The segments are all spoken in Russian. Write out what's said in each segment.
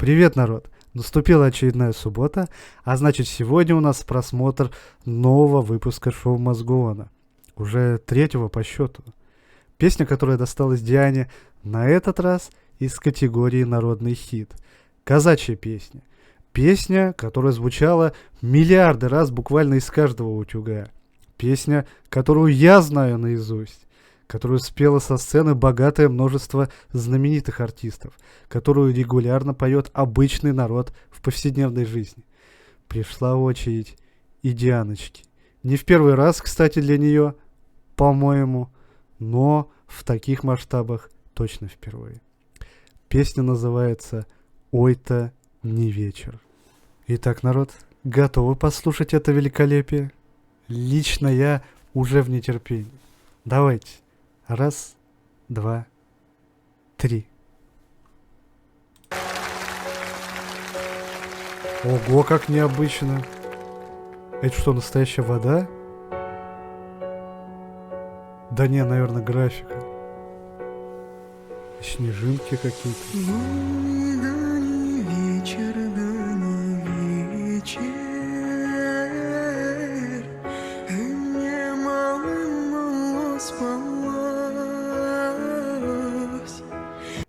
Привет, народ! Наступила очередная суббота, а значит сегодня у нас просмотр нового выпуска шоу Мозгона. Уже третьего по счету. Песня, которая досталась Диане, на этот раз из категории «Народный хит». Казачья песня. Песня, которая звучала миллиарды раз буквально из каждого утюга. Песня, которую я знаю наизусть. Которую спело со сцены богатое множество знаменитых артистов, которую регулярно поет обычный народ в повседневной жизни. Пришла очередь и Дианочки. Не в первый раз, кстати, для нее, по-моему, но в таких масштабах точно впервые. Песня называется «Ой-то не вечер». Итак, народ, готовы послушать это великолепие? Лично я уже в нетерпении. Давайте. Раз, два, три. Ого, как необычно. Это что, настоящая вода? Да не, наверное, графика. Снежинки какие-то. Да не вечер, да не вечер. Мне мало спалось.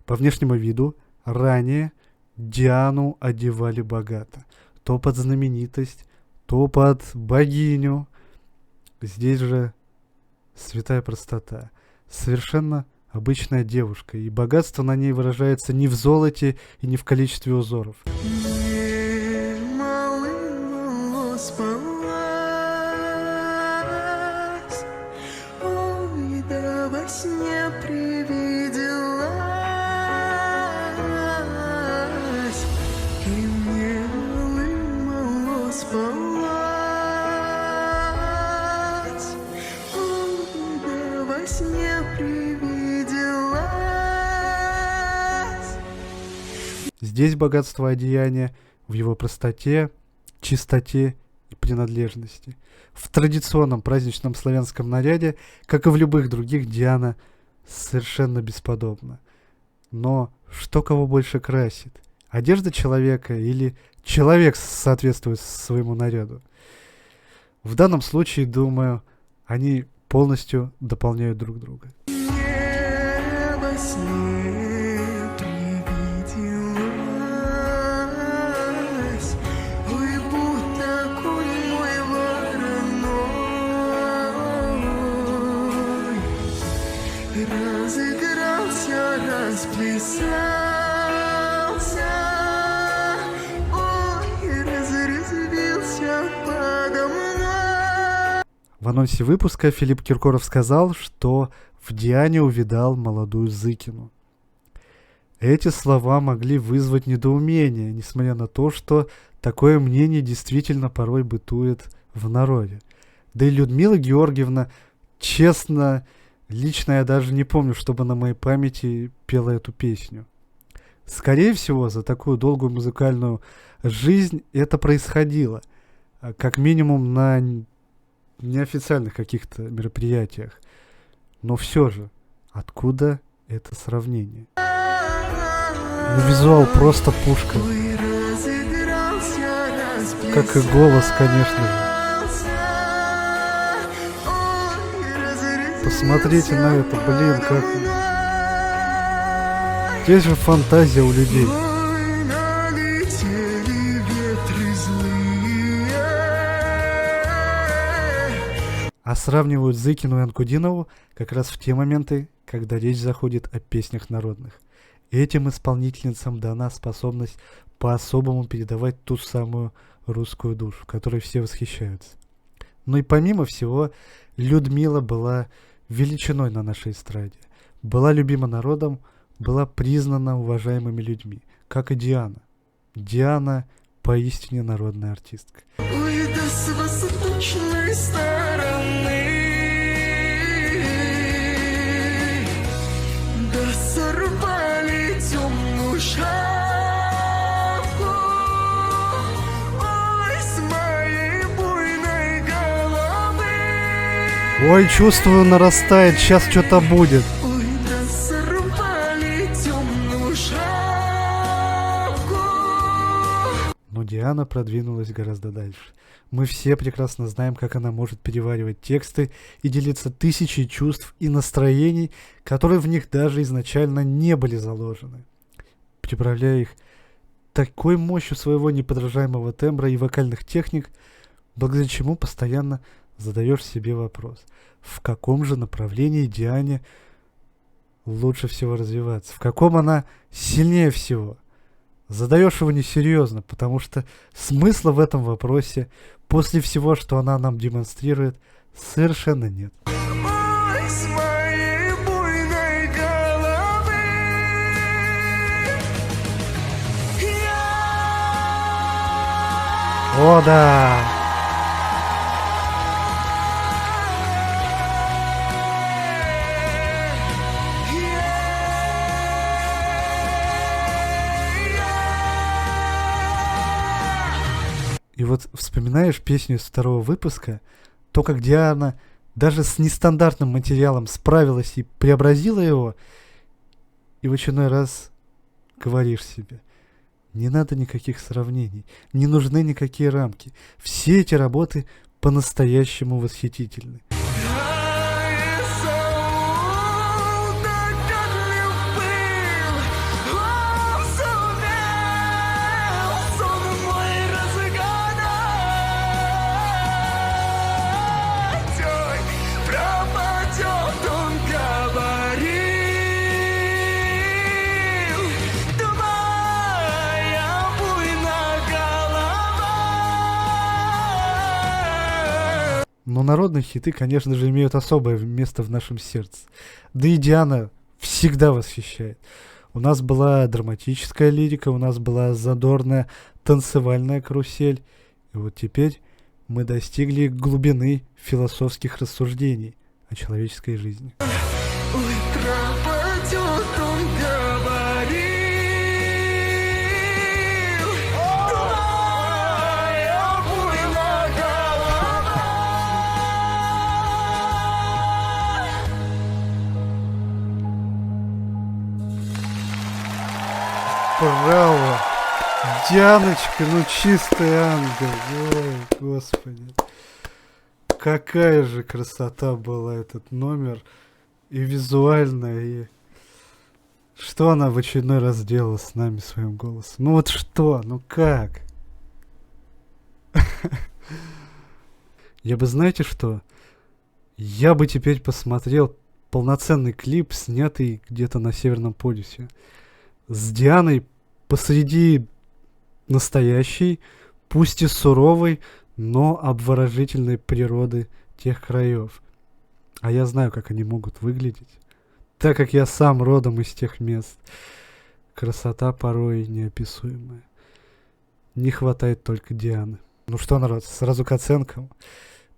По внешнему виду ранее Диану одевали богато. То под знаменитость, то под богиню. Здесь же святая простота. Совершенно обычная девушка. И богатство на ней выражается не в золоте и не в количестве узоров. Мне мало спалось. Ой, да во сне привиделась. И мне мало спалось. Ой, да во сне привиделась. Здесь богатство одеяния в его простоте, чистоте и принадлежности. В традиционном праздничном славянском наряде, как и в любых других, Диана совершенно бесподобна. Но что кого больше красит? Одежда человека или человек соответствует своему наряду? В данном случае, думаю, они полностью дополняют друг друга. Мне во сне привиделась. Ой, будто конь мой вороной разыгрался, расплясался. Ой, разрезвился подо мной. В анонсе выпуска Филипп Киркоров сказал, что в Диане увидал молодую Зыкину. Эти слова могли вызвать недоумение, несмотря на то, что такое мнение действительно порой бытует в народе. Да и Людмила Георгиевна, честно, лично я даже не помню, чтобы на моей памяти пела эту песню. Скорее всего, за такую долгую музыкальную жизнь это происходило, как минимум на неофициальных каких-то мероприятиях. Но все же, откуда это сравнение? Ну, визуал просто пушка. Ой, разыгрался, Как и голос, конечно же. Посмотрите на это, блин, как... Здесь же фантазия у людей. Ой, налетели ветры злые. А сравнивают Зыкину и Анкудинову как раз в те моменты, когда речь заходит о песнях народных. Этим исполнительницам дана способность по-особому передавать ту самую русскую душу, которой все восхищаются. Ну и помимо всего, Людмила была величиной на нашей эстраде. Была любима народом, была признана уважаемыми людьми, как и Диана. Диана поистине народная артистка. Ой, да с восточной стороны, да сорвали темную шапку. Ой, с моей буйной головы. Ой, чувствую, нарастает, сейчас что-то будет. Ой, да сорвали темную шапку. Диана продвинулась гораздо дальше. Мы все прекрасно знаем, как она может переваривать тексты и делиться тысячей чувств и настроений, которые в них даже изначально не были заложены, приправляя их такой мощью своего неподражаемого тембра и вокальных техник, благодаря чему постоянно задаешь себе вопрос, в каком же направлении Диане лучше всего развиваться, в каком она сильнее всего. Задаешь его несерьезно, потому что смысла в этом вопросе после всего, что она нам демонстрирует, совершенно нет. Ой, с моей буйной головы О, да! И вот вспоминаешь песню из второго выпуска, то, как Диана даже с нестандартным материалом справилась и преобразила его, и в очередной раз говоришь себе, не надо никаких сравнений, не нужны никакие рамки. Все эти работы по-настоящему восхитительны. Но народные хиты, конечно же, имеют особое место в нашем сердце. Да и Диана всегда восхищает. У нас была драматическая лирика, у нас была задорная танцевальная карусель. И вот теперь мы достигли глубины философских рассуждений о человеческой жизни. Браво! Дианочка, ну чистый ангел. Ой, господи. Какая же красота была этот номер. И визуально, и... Что она в очередной раз делала с нами своим голосом? Ну вот что? Ну как? Я бы, знаете что? Я бы теперь посмотрел полноценный клип, снятый где-то на Северном полюсе. С Дианой посреди настоящей, пусть и суровой, но обворожительной природы тех краев. А я знаю, как они могут выглядеть, так как я сам родом из тех мест. Красота порой неописуемая. Не хватает только Дианы. Ну что, народ, сразу к оценкам.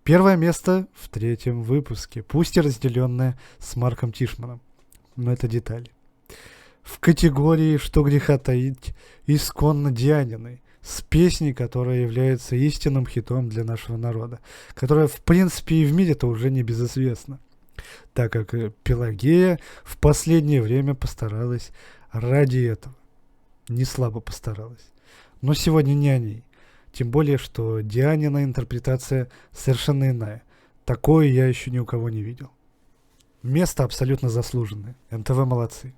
Первое место в третьем выпуске, пусть и разделенное с Марком Тишманом, но это детали. В категории «Что греха таить» исконно Дианиной, с песней, которая является истинным хитом для нашего народа, которая в принципе и в мире-то уже не безызвестна, так как Пелагея в последнее время постаралась ради этого, не слабо постаралась. Но сегодня не о ней, тем более, что Дианина интерпретация совершенно иная, такое я еще ни у кого не видел. Место абсолютно заслуженное, НТВ молодцы.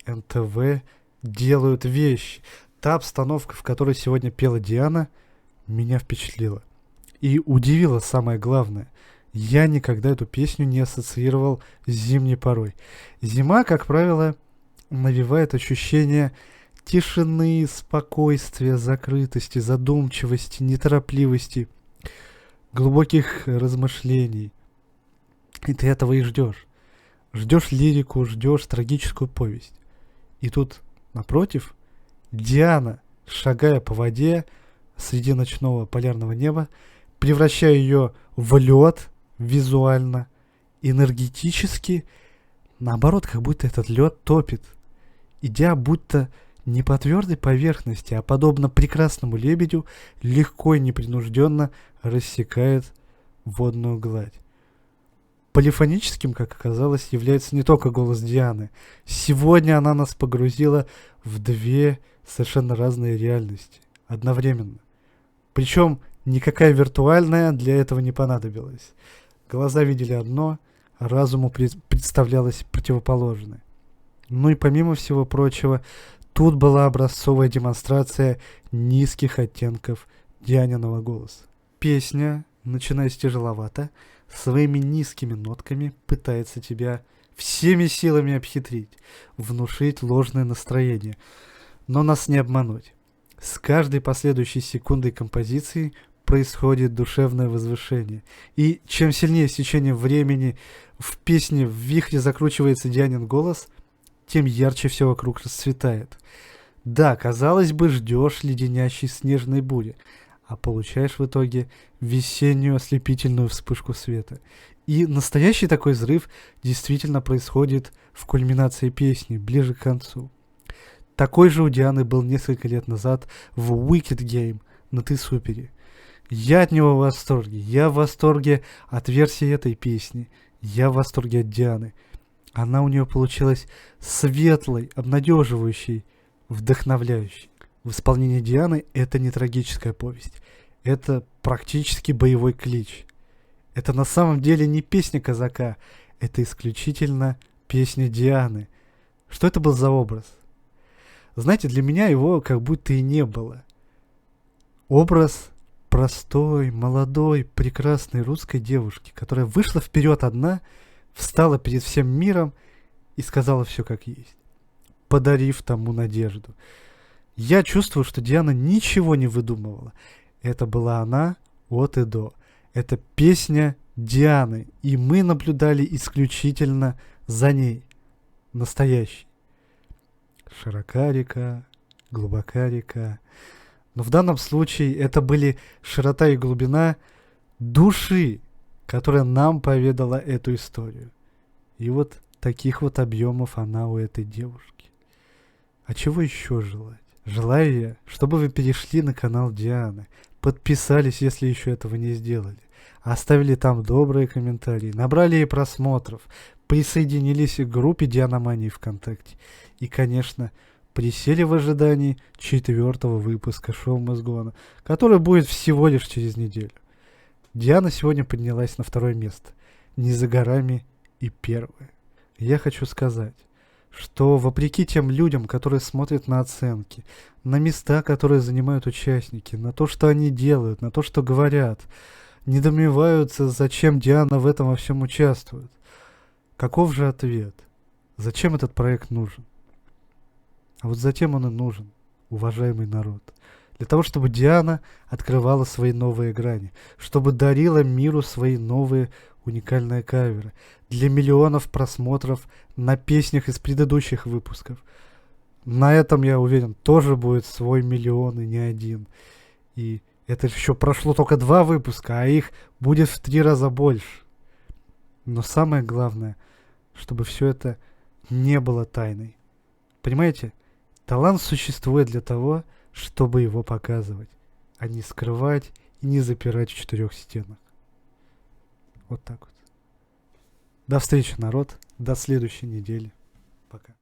НТВ делают вещи. Та обстановка, в которой сегодня пела Диана, меня впечатлила. И удивило самое главное. Я никогда эту песню не ассоциировал с зимней порой. Зима, как правило, навевает ощущение тишины, спокойствия, закрытости, задумчивости, неторопливости, глубоких размышлений. И ты этого и ждешь. Ждешь лирику, ждешь трагическую повесть. И тут, напротив, Диана, шагая по воде среди ночного полярного неба, превращая ее в лед визуально, энергетически, наоборот, как будто этот лед топит, идя будто не по твердой поверхности, а подобно прекрасному лебедю, легко и непринужденно рассекает водную гладь. Полифоническим, как оказалось, является не только голос Дианы. Сегодня она нас погрузила в две совершенно разные реальности одновременно. Причем никакая виртуальная для этого не понадобилась. Глаза видели одно, а разуму представлялось противоположное. Ну и помимо всего прочего, тут была образцовая демонстрация низких оттенков Дианиного голоса. Песня, начинаясь тяжеловато, своими низкими нотками пытается тебя всеми силами обхитрить, внушить ложное настроение. Но нас не обмануть. С каждой последующей секундой композиции происходит душевное возвышение. И чем сильнее с течением времени в песне в вихре закручивается Дианин голос, тем ярче все вокруг расцветает. Да, казалось бы, ждешь леденящей снежной бури, а получаешь в итоге весеннюю ослепительную вспышку света. И настоящий такой взрыв действительно происходит в кульминации песни, ближе к концу. Такой же у Дианы был несколько лет назад в Wicked Game на Ты-Супере. Я от него в восторге. Я в восторге от версии этой песни. Я в восторге от Дианы. Она у нее получилась светлой, обнадеживающей, вдохновляющей. В исполнении Дианы это не трагическая повесть. Это практически боевой клич. Это на самом деле не песня казака. Это исключительно песня Дианы. Что это был за образ? Знаете, для меня его как будто и не было. Образ простой, молодой, прекрасной русской девушки, которая вышла вперед одна, встала перед всем миром и сказала все как есть, подарив тому надежду. Я чувствую, что Диана ничего не выдумывала. Это была она от и до. Это песня Дианы, и мы наблюдали исключительно за ней. Настоящей. Широка река, глубока река. Но в данном случае это были широта и глубина души, которая нам поведала эту историю. И вот таких вот объемов она у этой девушки. А чего еще желать? Желаю я, чтобы вы перешли на канал Дианы, подписались, если еще этого не сделали, оставили там добрые комментарии, набрали ей просмотров, присоединились к группе Дианомании ВКонтакте и, конечно, присели в ожидании 4-го выпуска шоу Мозгона, который будет всего лишь через неделю. Диана сегодня поднялась на 2-е место, не за горами и 1-е. Я хочу сказать, что вопреки тем людям, которые смотрят на оценки, на места, которые занимают участники, на то, что они делают, на то, что говорят, недоумеваются, зачем Диана в этом во всем участвует. Каков же ответ? Зачем этот проект нужен? А вот затем он и нужен, уважаемый народ. Для того, чтобы Диана открывала свои новые грани, чтобы дарила миру свои новые уникальные каверы, для миллионов просмотров на песнях из предыдущих выпусков. На этом, я уверен, тоже будет свой миллион и не один. И это еще прошло только 2 выпуска, а их будет в 3 раза больше. Но самое главное, чтобы все это не было тайной. Понимаете? Талант существует для того, чтобы его показывать, а не скрывать и не запирать в 4 стенах. Вот так вот. До встречи, народ. До следующей недели. Пока.